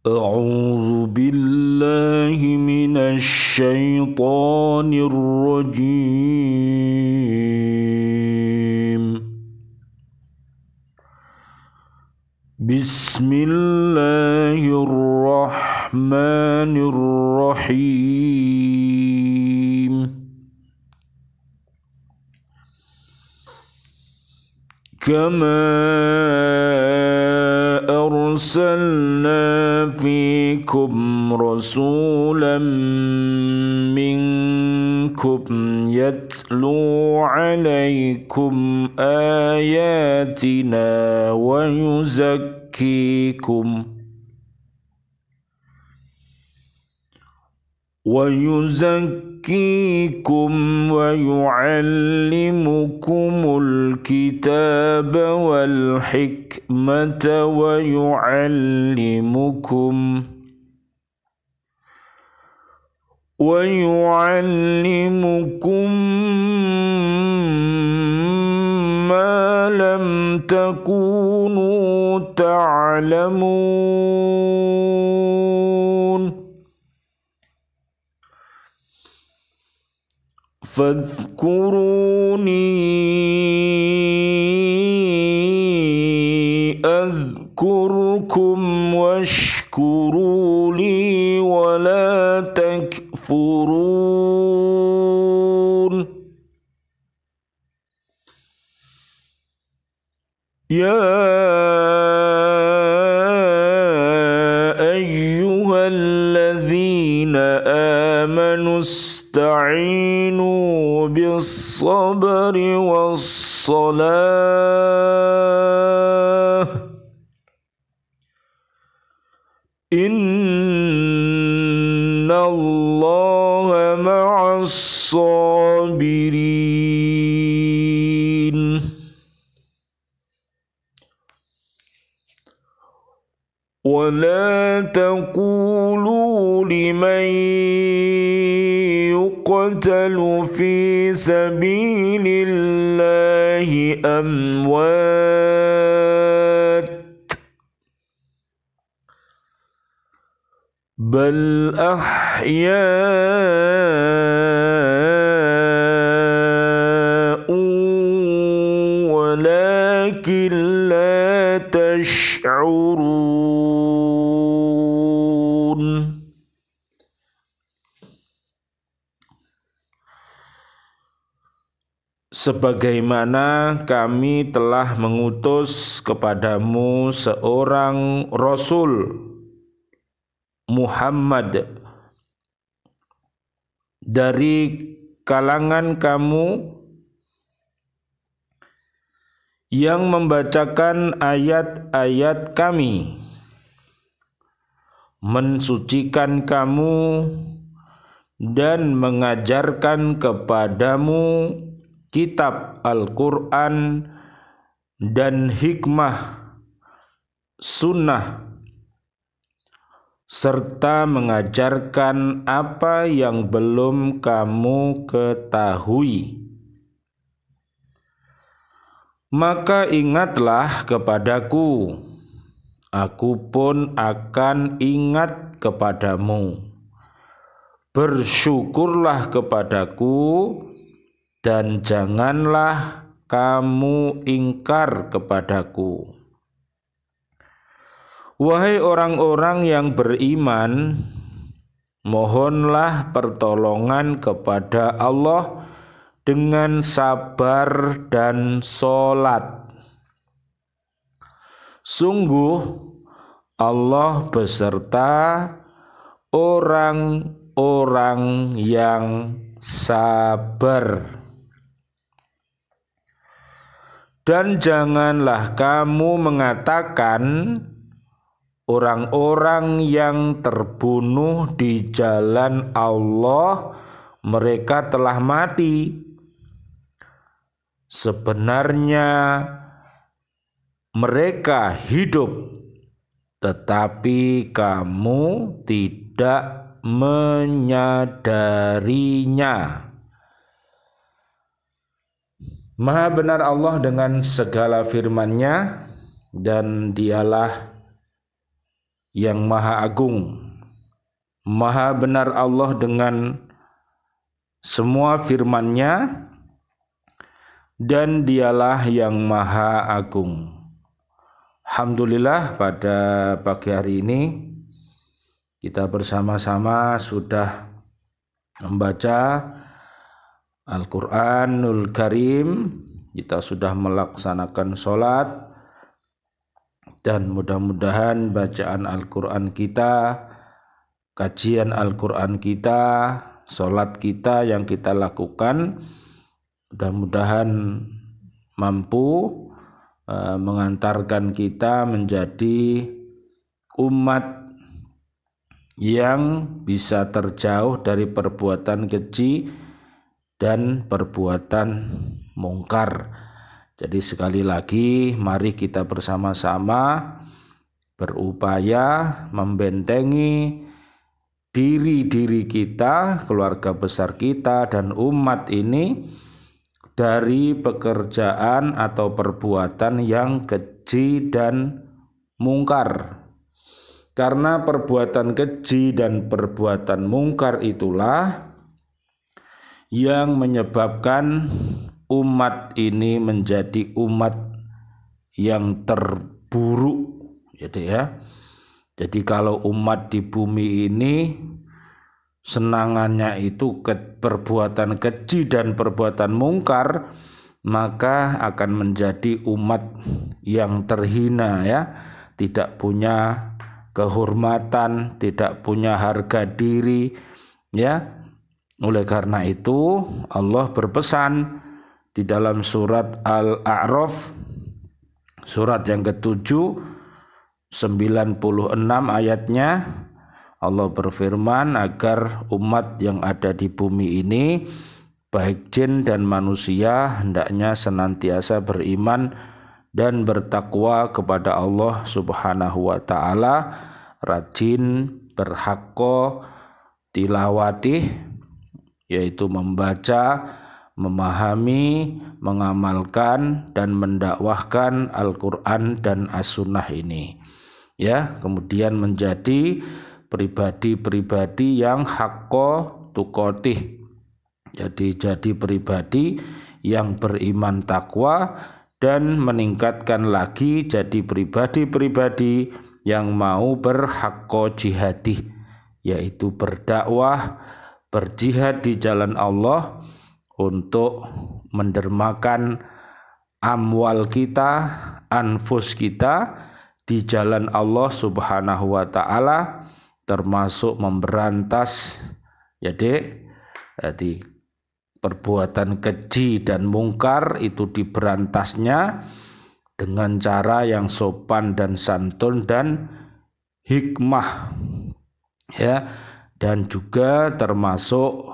أعوذ بالله من الشيطان الرجيم. بسم الله الرحمن الرحيم. كما أرسلنا فيكم رسولا منكم يتلو عليكم آياتنا ويزكيكم ويعلمكم الكتاب والحكمة ويعلمكم ما لم تكونوا تعلمون. فاذكروني أذكركم واشكروا لي ولا تكفرون. يا أيها الذين آمنوا استعينوا بالصبر والصلاة إن الله مع الصابرين. ولا تقولوا لمن يقتل في سبيل الله أموات بل أحياء ولكن لا تشعرون. Sebagaimana kami telah mengutus kepadamu seorang Rasul Muhammad dari kalangan kamu yang membacakan ayat-ayat kami, mensucikan kamu dan mengajarkan kepadamu kitab Al-Quran dan hikmah sunnah, serta mengajarkan apa yang belum kamu ketahui. Maka ingatlah kepadaku, aku pun akan ingat kepadamu. Bersyukurlah kepadaku dan janganlah kamu ingkar kepadaku. Wahai orang-orang yang beriman, mohonlah pertolongan kepada Allah dengan sabar dan sholat. Sungguh Allah beserta orang-orang yang sabar. Dan janganlah kamu mengatakan orang-orang yang terbunuh di jalan Allah mereka telah mati. Sebenarnya mereka hidup, tetapi kamu tidak menyadarinya. Maha benar Allah dengan segala firman-Nya, dan Dialah yang maha agung. Maha benar Allah dengan semua firman-Nya, dan dialah yang maha agung. Alhamdulillah, pada pagi hari ini kita bersama-sama sudah membaca Al-Quranul Karim. Kita sudah melaksanakan sholat, dan mudah-mudahan bacaan Al-Quran kita, kajian Al-Quran kita, sholat kita yang kita lakukan, mudah-mudahan mampu mengantarkan kita menjadi umat yang bisa terjauh dari perbuatan keji dan perbuatan mungkar. Jadi sekali lagi, mari kita bersama-sama berupaya membentengi diri kita, keluarga besar kita, dan umat ini dari pekerjaan atau perbuatan yang keji dan mungkar. Karena perbuatan keji dan perbuatan mungkar itulah yang menyebabkan umat ini menjadi umat yang terburuk. Jadi kalau umat di bumi ini senangannya itu perbuatan keji dan perbuatan mungkar, maka akan menjadi umat yang terhina, ya, tidak punya kehormatan, tidak punya harga diri, ya. Oleh karena itu Allah berpesan di dalam surat Al-A'raf, surat yang ke-7 96 ayatnya, Allah berfirman agar umat yang ada di bumi ini, baik jin dan manusia, hendaknya senantiasa beriman dan bertakwa kepada Allah Subhanahu wa ta'ala, rajin berhaqqa tilawati, yaitu membaca, memahami, mengamalkan, dan mendakwahkan Al-Quran dan As-Sunnah ini, ya. Kemudian menjadi pribadi-pribadi yang haqqa tuqatih, jadi pribadi yang beriman takwa, dan meningkatkan lagi jadi pribadi-pribadi yang mau berhaqqa jihadih, yaitu berdakwah, berjihad di jalan Allah untuk mendermakan amwal kita, anfus kita di jalan Allah Subhanahu wa ta'ala, termasuk memberantas, jadi perbuatan keji dan mungkar itu diberantasnya dengan cara yang sopan dan santun dan hikmah, ya. Dan juga termasuk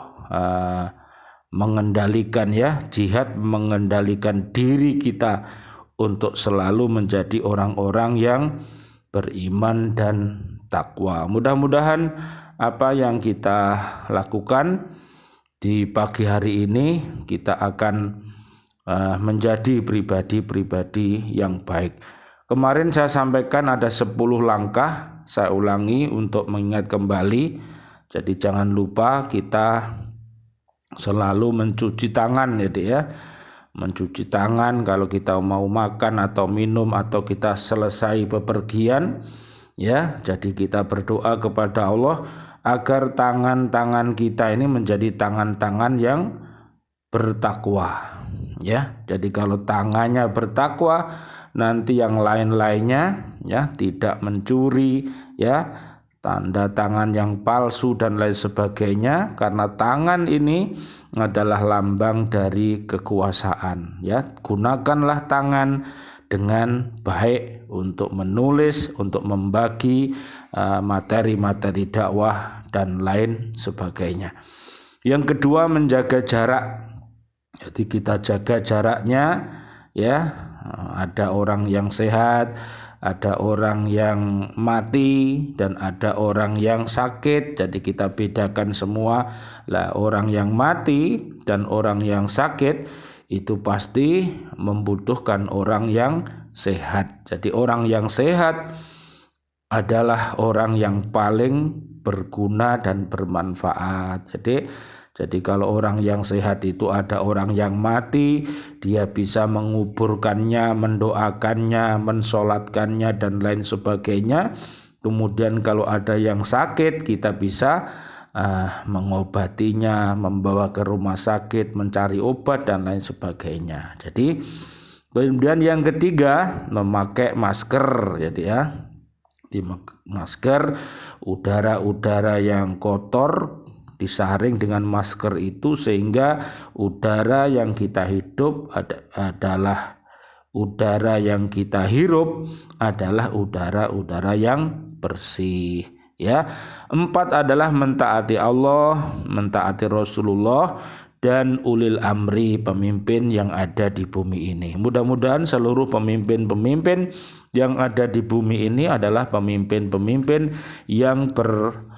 mengendalikan, ya, jihad mengendalikan diri kita untuk selalu menjadi orang-orang yang beriman dan takwa. Mudah-mudahan apa yang kita lakukan di pagi hari ini, kita akan menjadi pribadi-pribadi yang baik. Kemarin saya sampaikan ada 10 langkah, saya ulangi untuk mengingat kembali. Jadi jangan lupa kita selalu mencuci tangan, ya. Mencuci tangan kalau kita mau makan atau minum atau kita selesai bepergian, ya. Jadi kita berdoa kepada Allah agar tangan-tangan kita ini menjadi tangan-tangan yang bertakwa, ya. Jadi kalau tangannya bertakwa, nanti yang lain-lainnya, ya, tidak mencuri, ya, tanda tangan yang palsu dan lain sebagainya, karena tangan ini adalah lambang dari kekuasaan, ya. Gunakanlah tangan dengan baik untuk menulis, untuk membagi materi-materi dakwah dan lain sebagainya. Yang kedua, menjaga jarak. Jadi kita jaga jaraknya, ya. Ada orang yang sehat, ada orang yang mati, dan ada orang yang sakit. Jadi kita bedakan semua. Lah, orang yang mati dan orang yang sakit itu pasti membutuhkan orang yang sehat. Jadi orang yang sehat adalah orang yang paling berguna dan bermanfaat. Jadi kalau orang yang sehat itu ada orang yang mati, dia bisa menguburkannya, mendoakannya, mensolatkannya dan lain sebagainya. Kemudian kalau ada yang sakit, kita bisa mengobatinya, membawa ke rumah sakit, mencari obat dan lain sebagainya. Jadi kemudian yang ketiga, memakai masker, jadi ya. Di masker, udara-udara yang kotor disaring dengan masker itu sehingga udara yang kita hidup adalah udara yang kita hirup adalah udara-udara yang bersih, ya. 4 adalah mentaati Allah, mentaati Rasulullah dan ulil amri, pemimpin yang ada di bumi ini. Mudah-mudahan seluruh pemimpin-pemimpin yang ada di bumi ini adalah pemimpin-pemimpin yang beriman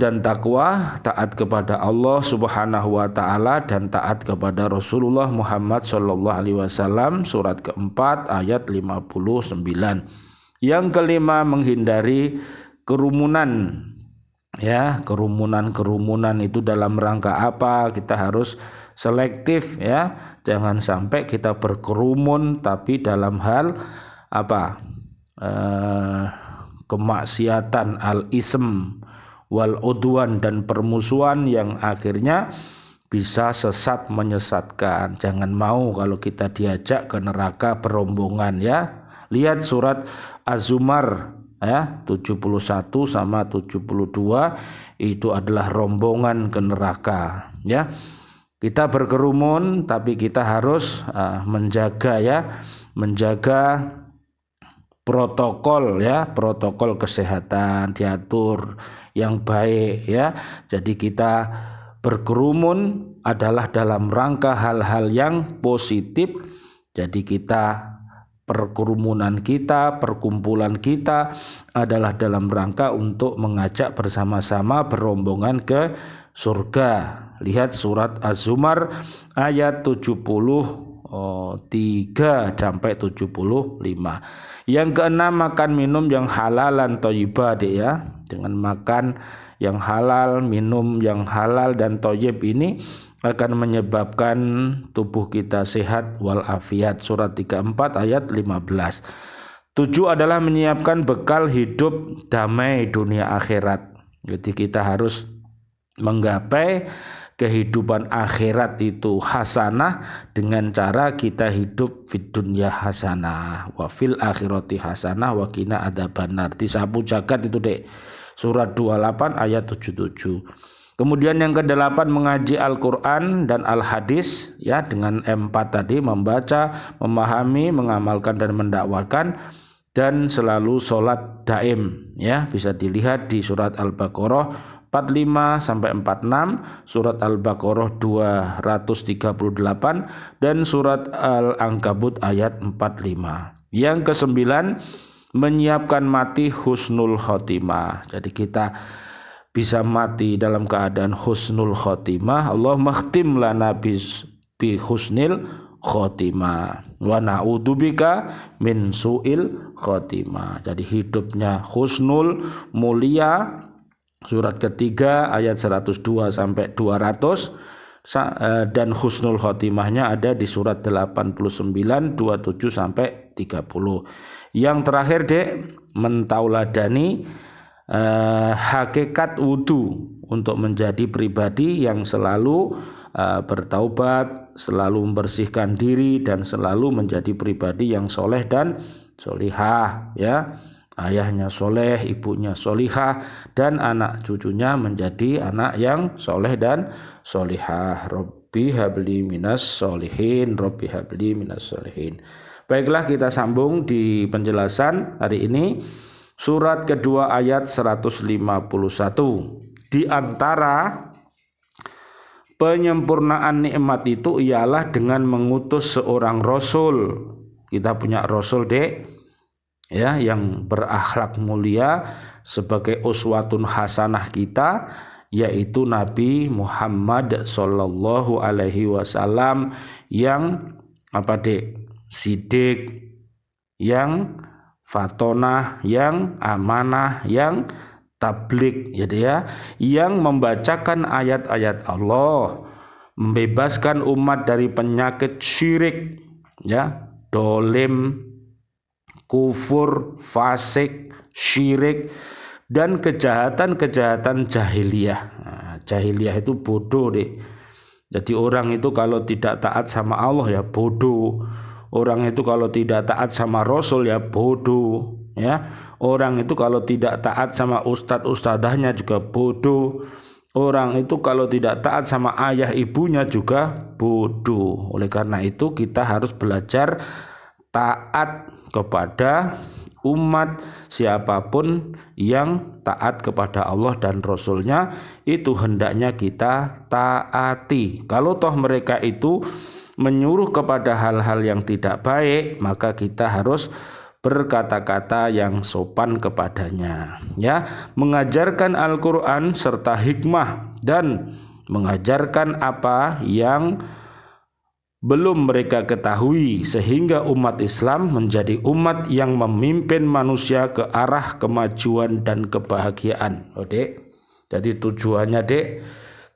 dan takwa, taat kepada Allah Subhanahu wa taala dan taat kepada Rasulullah Muhammad sallallahu alaihi wasallam. Surat keempat ayat 59. Yang kelima, menghindari kerumunan. Ya, kerumunan itu dalam rangka apa? Kita harus selektif, ya. Jangan sampai kita berkerumun tapi dalam hal apa? Kemaksiatan, al-ism wal udwan dan permusuhan yang akhirnya bisa sesat menyesatkan. Jangan mau kalau kita diajak ke neraka berombongan, ya. Lihat surat Az-Zumar ya 71 sama 72 itu adalah rombongan ke neraka, ya. Kita berkerumun tapi kita harus menjaga, ya, menjaga protokol, ya, protokol kesehatan diatur yang baik, ya. Jadi kita berkerumun adalah dalam rangka hal-hal yang positif. Jadi perkerumunan kita, perkumpulan kita adalah dalam rangka untuk mengajak bersama-sama berombongan ke surga. Lihat surat Az-Zumar ayat 73 sampai 75. Yang keenam, makan minum yang halalan thayyibah, ya. Dengan makan yang halal, minum yang halal dan thayyib ini akan menyebabkan tubuh kita sehat walafiat. Surat 34 ayat 15. 7 adalah menyiapkan bekal hidup damai dunia akhirat. Jadi kita harus menggapai kehidupan akhirat itu hasanah dengan cara kita hidup di dunia hasanah wa fil akhirati hasanah wa qina adzabannar. Disapu jagat itu, Dek. Surat 28 ayat 77. Kemudian yang kedelapan, mengaji Al-Quran dan Al-Hadis, ya, dengan 4 tadi, membaca, memahami, mengamalkan dan mendakwakan, dan selalu sholat daim, ya. Bisa dilihat di surat Al-Baqarah 45 sampai 46, surat Al-Baqarah 238 dan surat Al-Ankabut ayat 45. Yang kesembilan, menyiapkan mati husnul khotimah. Jadi kita bisa mati dalam keadaan husnul khotimah. Allah makhtim lana bi husnil khotimah wa na'udzubika min su'il khotimah. Jadi hidupnya husnul, mulia. Surat ketiga ayat 102 sampai 200 dan husnul khotimahnya ada di surat 89 27 sampai 30. Yang terakhir, Dek, mentauladani hakikat wudu untuk menjadi pribadi yang selalu bertaubat, selalu membersihkan diri dan selalu menjadi pribadi yang soleh dan solihah, ya. Ayahnya soleh, ibunya solihah, dan anak cucunya menjadi anak yang soleh dan solihah. Rabbi habli minas solihin, Rabbi habli minas solihin. Baiklah, kita sambung di penjelasan hari ini. Surat kedua ayat 151. Di antara penyempurnaan nikmat itu ialah dengan mengutus seorang rasul. Kita punya rasul, Dek, ya, yang berakhlak mulia sebagai uswatun hasanah kita, yaitu Nabi Muhammad sallallahu alaihi wasallam yang apa, Dek? Sidik, yang fatonah, yang amanah, yang tablik, ya, yang membacakan ayat-ayat Allah, membebaskan umat dari penyakit syirik, ya, dolim, kufur, fasik, syirik, dan kejahatan-kejahatan jahiliyah. Nah, jahiliyah itu bodoh deh. Jadi orang itu kalau tidak taat sama Allah ya bodoh. Orang itu kalau tidak taat sama Rasul ya bodoh, ya. Orang itu kalau tidak taat sama ustadz-ustadzahnya juga bodoh. Orang itu kalau tidak taat sama ayah ibunya juga bodoh. Oleh karena itu kita harus belajar taat kepada umat siapapun yang taat kepada Allah dan Rasulnya, itu hendaknya kita taati. Kalau toh mereka itu menyuruh kepada hal-hal yang tidak baik, maka kita harus berkata-kata yang sopan kepadanya, ya, mengajarkan Al-Quran serta hikmah dan mengajarkan apa yang belum mereka ketahui, sehingga umat Islam menjadi umat yang memimpin manusia ke arah kemajuan dan kebahagiaan. Oh, Dek. Jadi tujuannya, Dek,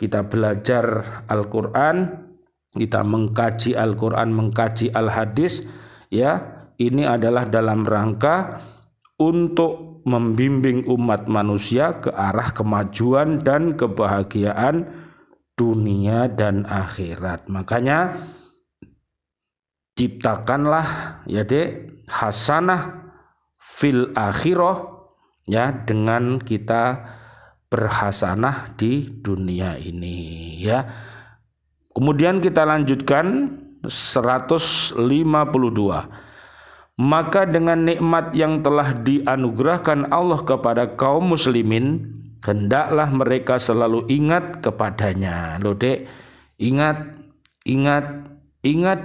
kita belajar Al-Quran, kita mengkaji Al-Quran, mengkaji Al-Hadis, ya. Ini adalah dalam rangka untuk membimbing umat manusia ke arah kemajuan dan kebahagiaan dunia dan akhirat. Makanya ciptakanlah, ya, Dek, hasanah fil akhirah, ya, dengan kita berhasanah di dunia ini, ya. Kemudian kita lanjutkan 152. Maka dengan nikmat yang telah dianugerahkan Allah kepada kaum muslimin, hendaklah mereka selalu ingat kepadanya. Loh, Dek, ingat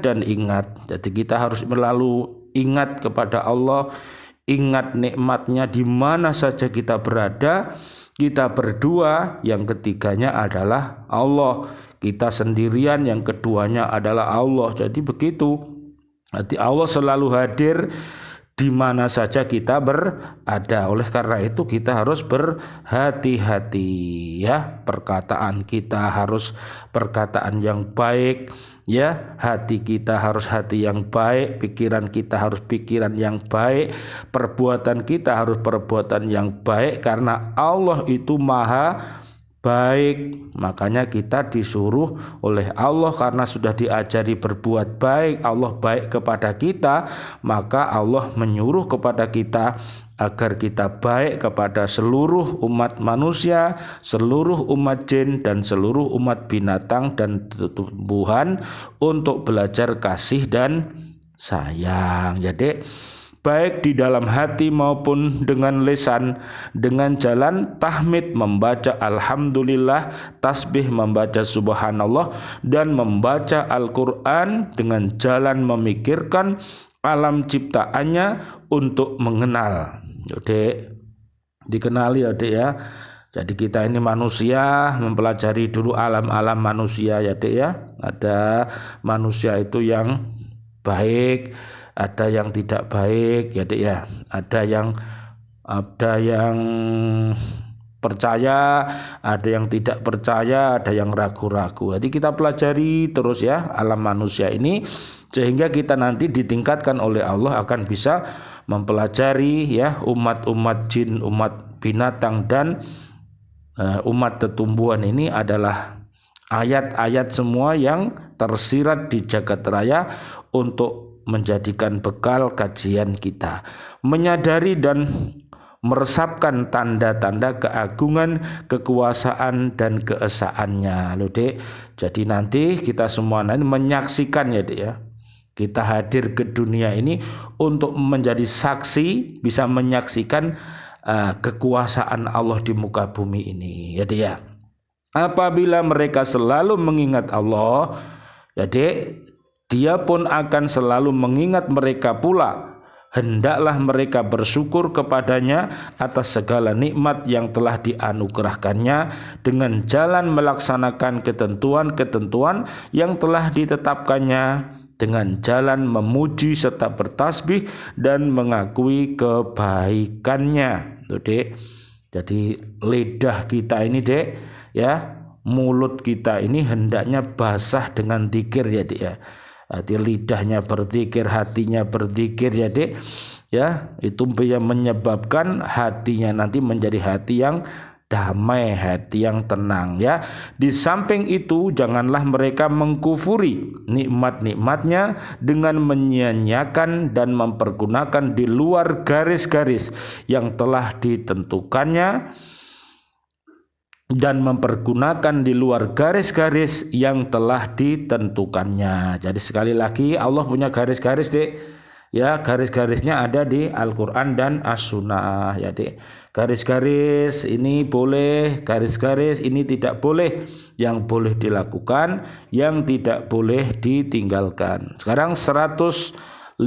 dan ingat. Jadi kita harus selalu ingat kepada Allah, ingat nikmatnya di mana saja kita berada. Kita berdua, yang ketiganya adalah Allah. Kita sendirian, yang keduanya adalah Allah. Jadi begitu. Jadi Allah selalu hadir di mana saja kita berada. Oleh karena itu kita harus berhati-hati, ya. Perkataan kita harus perkataan yang baik, ya. Hati kita harus hati yang baik, pikiran kita harus pikiran yang baik, perbuatan kita harus perbuatan yang baik, karena Allah itu maha baik. Makanya kita disuruh oleh Allah, karena sudah diajari berbuat baik, Allah baik kepada kita, maka Allah menyuruh kepada kita agar kita baik kepada seluruh umat manusia, seluruh umat jin, dan seluruh umat binatang dan tumbuhan, untuk belajar kasih dan sayang. Jadi baik di dalam hati maupun dengan lisan, dengan jalan tahmid membaca alhamdulillah, tasbih membaca subhanallah, dan membaca Al-Quran dengan jalan memikirkan alam ciptaannya untuk mengenal. Dek, dikenali ya, Dek, ya. Jadi kita ini manusia, mempelajari dulu alam-alam manusia, ya, Dek, ya. Ada manusia itu yang baik, ada yang tidak baik, ya, Dek, ya. Ada yang percaya, ada yang tidak percaya, ada yang ragu-ragu. Jadi kita pelajari terus, ya, alam manusia ini, sehingga kita nanti ditingkatkan oleh Allah akan bisa mempelajari, ya, umat-umat jin, umat binatang, dan umat tetumbuhan. Ini adalah ayat-ayat semua yang tersirat di jagat raya untuk menjadikan bekal kajian kita, menyadari dan meresapkan tanda-tanda keagungan, kekuasaan, dan keesaannya. Loh, Dek, jadi nanti kita semua nanti menyaksikan, ya, Dek, ya. Kita hadir ke dunia ini untuk menjadi saksi, bisa menyaksikan kekuasaan Allah di muka bumi ini, ya, Dek, ya. Apabila mereka selalu mengingat Allah, ya, Dek, Dia pun akan selalu mengingat mereka pula. Hendaklah mereka bersyukur kepadanya atas segala nikmat yang telah dianugerahkannya, dengan jalan melaksanakan ketentuan-ketentuan yang telah ditetapkannya, dengan jalan memuji serta bertasbih dan mengakui kebaikannya. Tuh, Dek. Jadi lidah kita ini, Dek, ya, mulut kita ini hendaknya basah dengan zikir ya, Dek, ya. Hati lidahnya berzikir, hatinya berzikir ya, Dek. Ya, itu yang menyebabkan hatinya nanti menjadi hati yang damai, hati yang tenang ya. Di samping itu janganlah mereka mengkufuri nikmat-nikmatnya dengan menyia-nyiakan dan mempergunakan di luar garis-garis yang telah ditentukannya dan mempergunakan di luar garis-garis yang telah ditentukannya. Jadi sekali lagi Allah punya garis-garis, Dek. Ya, garis-garisnya ada di Al-Quran dan As-Sunnah ya, Dek. Garis-garis ini boleh, garis-garis ini tidak boleh. Yang boleh dilakukan, yang tidak boleh ditinggalkan. Sekarang 153.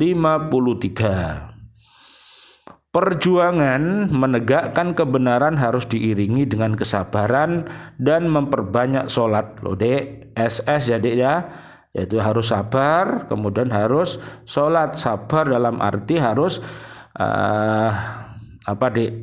Perjuangan menegakkan kebenaran harus diiringi dengan kesabaran dan memperbanyak sholat. Loh, Dek, SS ya, Dek, ya. Yaitu harus sabar, kemudian harus sholat. Sabar dalam arti harus Dek?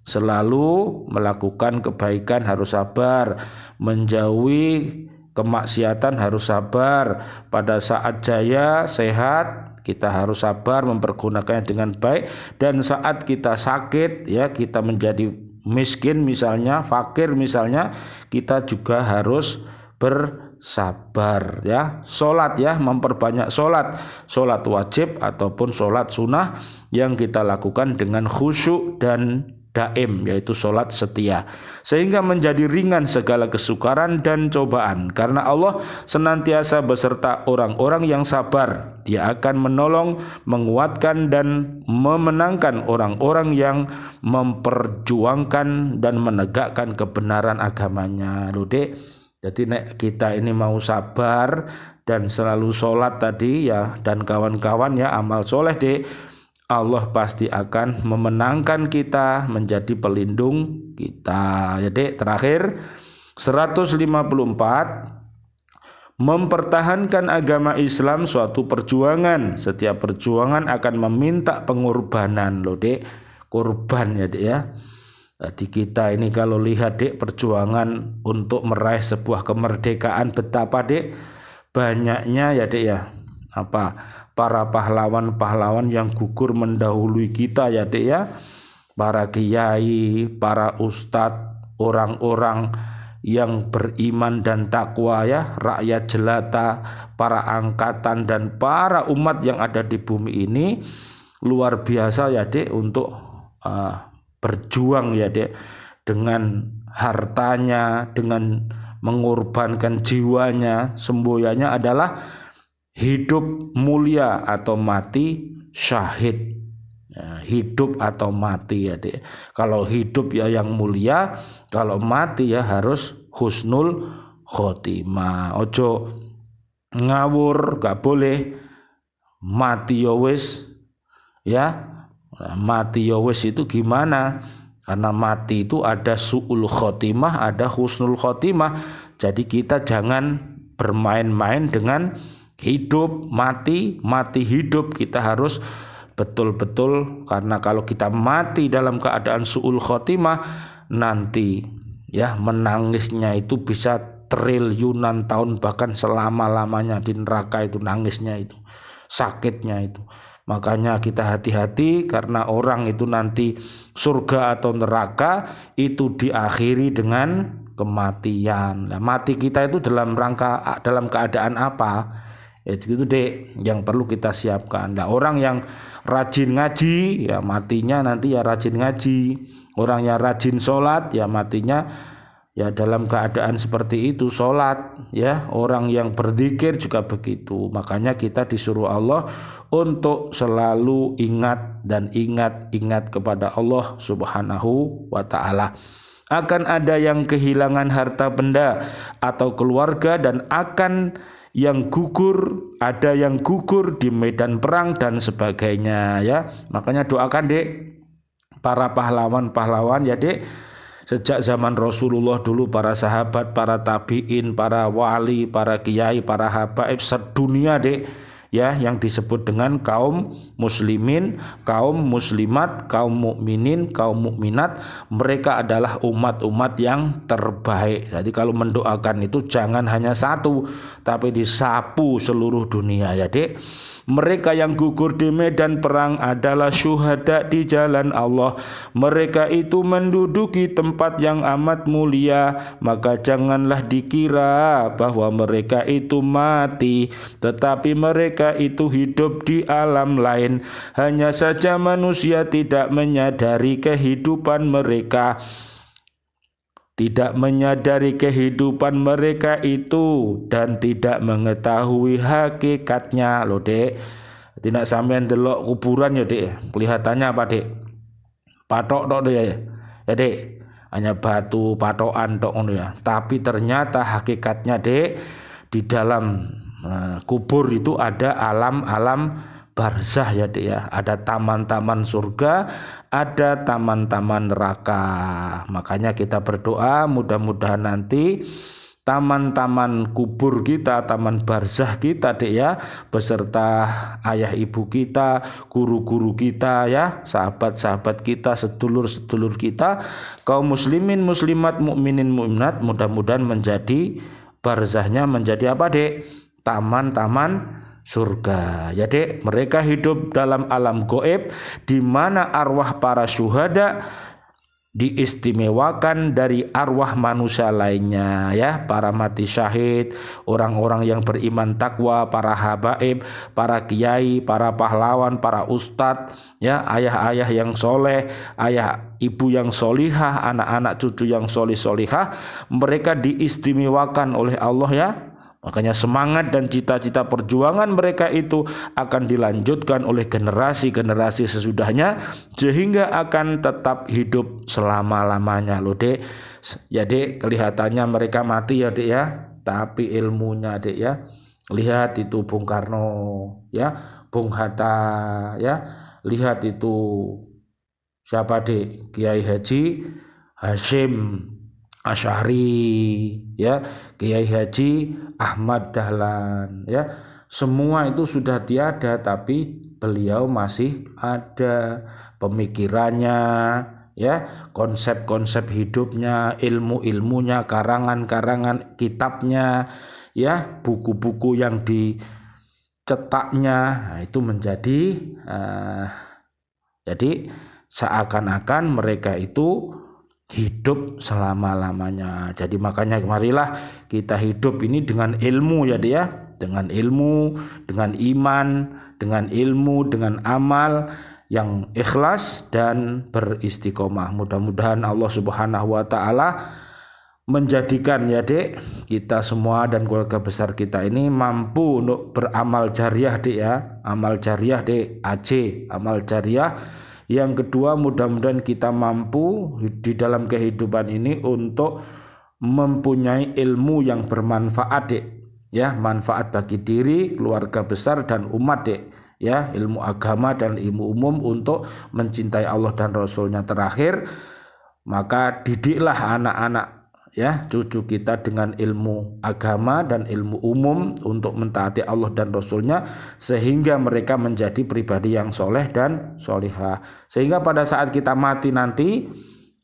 Selalu melakukan kebaikan harus sabar, menjauhi kemaksiatan harus sabar. Pada saat jaya, sehat, kita harus sabar mempergunakannya dengan baik, dan saat kita sakit ya, kita menjadi miskin misalnya, fakir misalnya, kita juga harus bersabar ya. Salat ya, memperbanyak salat wajib ataupun salat sunnah yang kita lakukan dengan khusyuk dan daim, yaitu sholat setia, sehingga menjadi ringan segala kesukaran dan cobaan, karena Allah senantiasa beserta orang-orang yang sabar. Dia akan menolong, menguatkan dan memenangkan orang-orang yang memperjuangkan dan menegakkan kebenaran agamanya. Loh, Dek, jadi nek kita ini mau sabar dan selalu sholat tadi ya, dan kawan-kawan ya, amal soleh, Dek, Allah pasti akan memenangkan kita, menjadi pelindung kita. Jadi terakhir 154, mempertahankan agama Islam suatu perjuangan. Setiap perjuangan akan meminta pengorbanan. Loh, Dek, korban ya, Dek, ya. Jadi kita ini kalau lihat, Dek, perjuangan untuk meraih sebuah kemerdekaan, betapa, Dek, banyaknya ya, Dek, ya. Para pahlawan-pahlawan yang gugur mendahului kita ya, Dek, ya. Para kiai, para ustadz, orang-orang yang beriman dan takwa ya, rakyat jelata, para angkatan dan para umat yang ada di bumi ini luar biasa ya, Dek, untuk berjuang ya, Dek, dengan hartanya, dengan mengorbankan jiwanya. Semboyannya adalah hidup mulia atau mati syahid ya, hidup atau mati ya, Dek. Kalau hidup ya yang mulia, kalau mati ya harus husnul khotimah. Ojo ngawur, gak boleh mati ya wis ya. Mati ya wis itu gimana? Karena mati itu ada su'ul khotimah, ada husnul khotimah. Jadi kita jangan bermain-main dengan hidup, mati hidup. Kita harus betul-betul, karena kalau kita mati dalam keadaan su'ul khotimah, nanti ya menangisnya itu bisa triliunan tahun, bahkan selama-lamanya di neraka itu nangisnya itu, sakitnya itu. Makanya kita hati-hati, karena orang itu nanti surga atau neraka itu diakhiri dengan kematian. Nah, mati kita itu dalam keadaan apa? Itu, Dek, yang perlu kita siapkan. Nah, orang yang rajin ngaji ya matinya nanti ya rajin ngaji. Orang yang rajin sholat ya matinya ya dalam keadaan seperti itu, sholat ya. Orang yang berzikir juga begitu. Makanya kita disuruh Allah untuk selalu ingat kepada Allah Subhanahu wa ta'ala. Akan ada yang kehilangan harta benda atau keluarga, dan akan yang gugur, ada yang gugur di medan perang dan sebagainya ya. Makanya doakan, Dek, para pahlawan-pahlawan ya, Dek. Sejak zaman Rasulullah dulu, para sahabat, para tabi'in, para wali, para kiai, para habaib sedunia, Dek, ya, yang disebut dengan kaum muslimin, kaum muslimat, kaum mukminin, kaum mukminat. Mereka adalah umat-umat yang terbaik. Jadi kalau mendoakan itu jangan hanya satu, tapi disapu seluruh dunia ya Dek. Mereka yang gugur di medan perang adalah syuhada di jalan Allah. Mereka itu menduduki tempat yang amat mulia. Maka janganlah dikira bahwa mereka itu mati, tetapi mereka itu hidup di alam lain. Hanya saja manusia tidak menyadari kehidupan mereka, tidak menyadari kehidupan mereka itu dan tidak mengetahui hakikatnya loh Dek. Tidak sampean delok kuburan ya Dek, kelihatannya apa Dek? Patok tok ya Dek, hanya batu patokan tok ngono ya. Tapi ternyata hakikatnya Dek, di dalam kubur itu ada alam-alam barzah ya Dek ya. Ada taman-taman surga, ada taman-taman neraka. Makanya kita berdoa mudah-mudahan nanti taman-taman kubur kita, taman barzah kita Dek ya, beserta ayah ibu kita, guru-guru kita ya, sahabat-sahabat kita, sedulur-sedulur kita, kaum muslimin, muslimat, mukminin, mukminat, mudah-mudahan menjadi barzahnya menjadi apa Dek? Taman-taman surga ya Dek. Mereka hidup dalam alam goib di mana arwah para syuhada diistimewakan dari arwah manusia lainnya ya, para mati syahid, orang-orang yang beriman takwa, para habaib, para kiai, para pahlawan, para ustadz ya, ayah-ayah yang soleh, ayah ibu yang solihah, anak-anak cucu yang solihah, mereka diistimewakan oleh Allah ya. Makanya semangat dan cita-cita perjuangan mereka itu akan dilanjutkan oleh generasi-generasi sesudahnya sehingga akan tetap hidup selama-lamanya loh Dek. Ya Dek, kelihatannya mereka mati ya Dek ya, tapi ilmunya Dek ya. Lihat itu Bung Karno ya, Bung Hatta ya. Lihat itu siapa Dek? Kiai Haji Hashim Asy'ari ya, Kiai Haji Ahmad Dahlan ya. Semua itu sudah tiada tapi beliau masih ada, pemikirannya ya, konsep-konsep hidupnya, ilmu-ilmunya, karangan-karangan kitabnya ya, buku-buku yang dicetaknya. Nah, itu menjadi jadi seakan-akan mereka itu hidup selama-lamanya. Jadi makanya marilah kita hidup ini dengan ilmu ya dia, dengan ilmu, dengan iman, dengan ilmu, dengan amal yang ikhlas dan beristiqomah. Mudah-mudahan Allah Subhanahu wa taala menjadikan ya Dek, kita semua dan keluarga besar kita ini mampu untuk beramal jariah Dek ya. Amal jariah Dek, amal jariah. Yang kedua, mudah-mudahan kita mampu di dalam kehidupan ini untuk mempunyai ilmu yang bermanfaat Dek ya, manfaat bagi diri, keluarga besar dan umat Dek ya, ilmu agama dan ilmu umum untuk mencintai Allah dan Rasulnya. Terakhir, maka didiklah anak-anak ya, cucu kita dengan ilmu agama dan ilmu umum untuk mentaati Allah dan Rasulnya sehingga mereka menjadi pribadi yang soleh dan solihah, sehingga pada saat kita mati nanti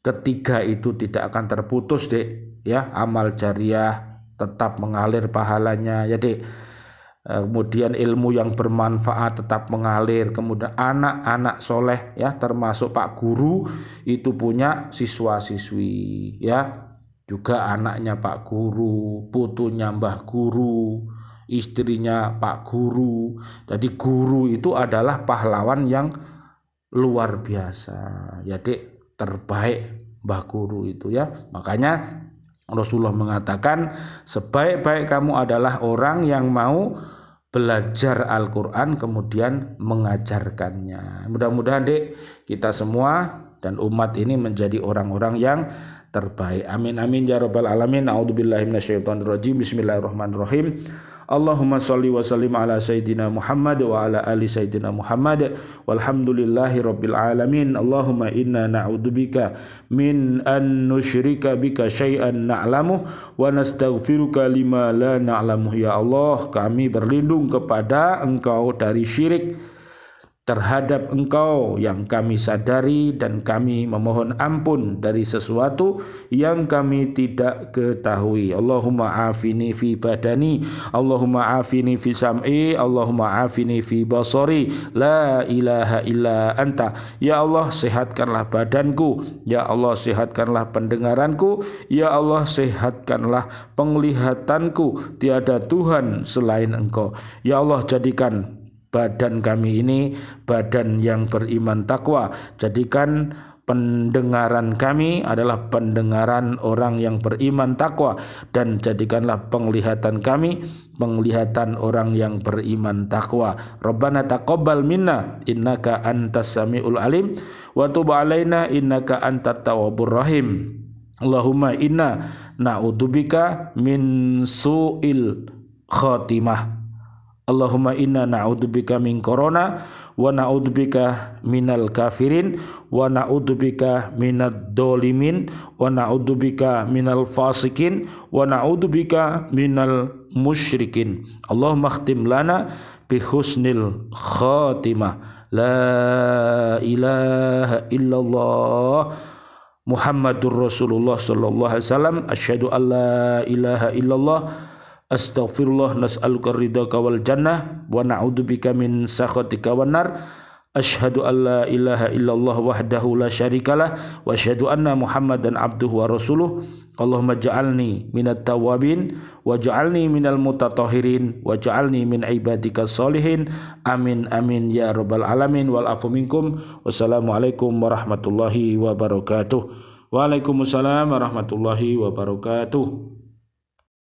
ketiga itu tidak akan terputus Dek ya, amal jariah tetap mengalir pahalanya ya Dek, kemudian ilmu yang bermanfaat tetap mengalir, kemudian anak-anak soleh ya, termasuk Pak Guru itu punya siswa-siswi ya, juga anaknya Pak Guru, putunya Mbah Guru, istrinya Pak Guru. Jadi guru itu adalah pahlawan yang luar biasa ya Dek, terbaik Mbah Guru itu ya. Makanya Rasulullah mengatakan sebaik-baik kamu adalah orang yang mau belajar Al-Quran kemudian mengajarkannya. Mudah-mudahan Dek, kita semua dan umat ini menjadi orang-orang yang terbaik. Amin amin ya rabbal alamin. A'udzubillahi minasyaitonirrajim. Bismillahirrahmanirrahim. Allahumma shalli wa sallim ala sayyidina Muhammad wa ala ali sayyidina Muhammad walhamdulillahi rabbil alamin. Allahumma inna na'udzubika min an nusyrika bika syai'an na'lamu wa nastaghfiruka lima la na'lamu. Ya Allah, kami berlindung kepada Engkau dari syirik terhadap Engkau yang kami sadari, dan kami memohon ampun dari sesuatu yang kami tidak ketahui. Allahumma afini fi badani, Allahumma afini fi sam'i, Allahumma afini fi basari, la ilaha illa anta. Ya Allah, sehatkanlah badanku, ya Allah sehatkanlah pendengaranku, ya Allah sehatkanlah penglihatanku, tiada Tuhan selain Engkau. Ya Allah, jadikan badan kami ini badan yang beriman takwa. Jadikan pendengaran kami adalah pendengaran orang yang beriman takwa, dan jadikanlah penglihatan kami penglihatan orang yang beriman takwa. Rabbana taqabbal minna innaka antas samiul alim wa tub alaina innaka antat tawwabur rahim. Allahumma inna na'udzubika min su'il khatimah. Allahumma inna na'udzubika min corona wa na'udzubika minal kafirin wa na'udzubika minad dolimin wa na'udzubika minal fasikin wa na'udzubika minal musyrikin. Allahumma khtim lana bi husnil khatimah. La ilaha illallah Muhammadur Rasulullah sallallahu alaihi wasallam. Asyhadu an la ilaha illallah astaghfirullah nas'aluka ridhaka wal jannah wa na'udzubika min sakhatika wan nar. Asyhadu an la ilaha illallah wahdahu la syarikalah wa asyhadu anna Muhammadan abduhu wa rasuluh. Allahumma ja'alni minat tawabin wa ja'alni minal mutatahhirin wa ja'alni min ibadika sholihin. Amin amin ya rabbal alamin. Wal afu minkum. Wassalamualaikum warahmatullahi wabarakatuh. Waalaikumsalam warahmatullahi wabarakatuh.